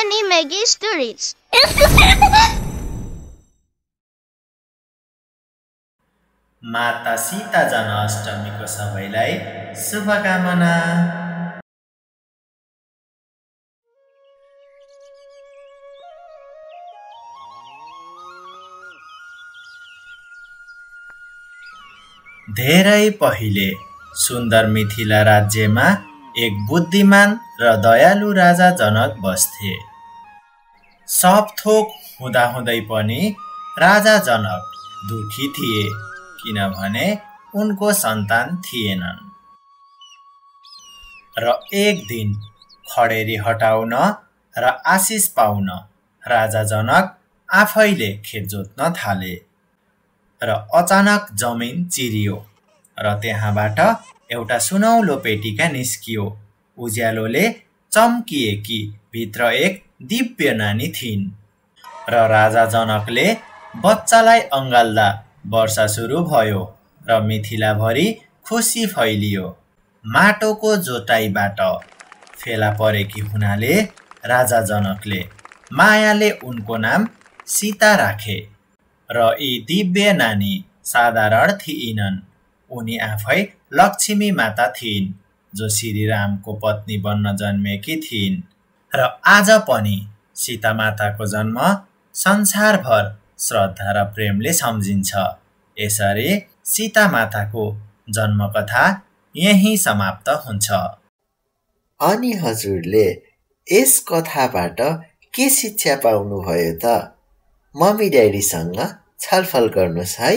many Maggie stories. माता सीता जन्माष्टमीको सबैलाई शुभकामना। धेरै पहिले सुन्दर मिथिला राज्यमा एक बुद्धिमान र दयालु राजा जनक बस्थे। सब थोक हुँदाहुँदै पनि राजा जनक दुखी थिए, किनभने उनको सन्तान थिएनन्। र एक दिन खडेरी हटाउन र आशिष पाउन राजा जनक आफैले खेत जोत्न थाले। र अचानक जमिन चिरियो र त्यहाँबाट एउटा सुनौलो पेटिका निस्कियो। उज्यालोले चम्किए कि भित्र एक दिव्य नानी थिइन्। र राजा जनकले बच्चालाई अँगाल्दा वर्षा सुरु भयो र मिथिलाभरि खुसी फैलियो। माटोको जोटाइबाट फेला परेकी हुनाले राजा जनकले मायाले उनको नाम सीता राखे। र यी दिव्य नानी साधारण थिइनन्, उनी आफै लक्ष्मी माता थिइन्, जो श्रीरामको पत्नी बन्न जन्मेकी थिइन्। र आज पनि सीता माताको जन्म संसारभर श्रद्धा र प्रेमले सम्झिन्छ। यसरी सीता माताको जन्मकथा यही समाप्त हुन्छ। अनि हजुरले यस कथाबाट के शिक्षा पाउनुभयो त? मम्मी ड्याडीसँग छलफल गर्नुहोस् है।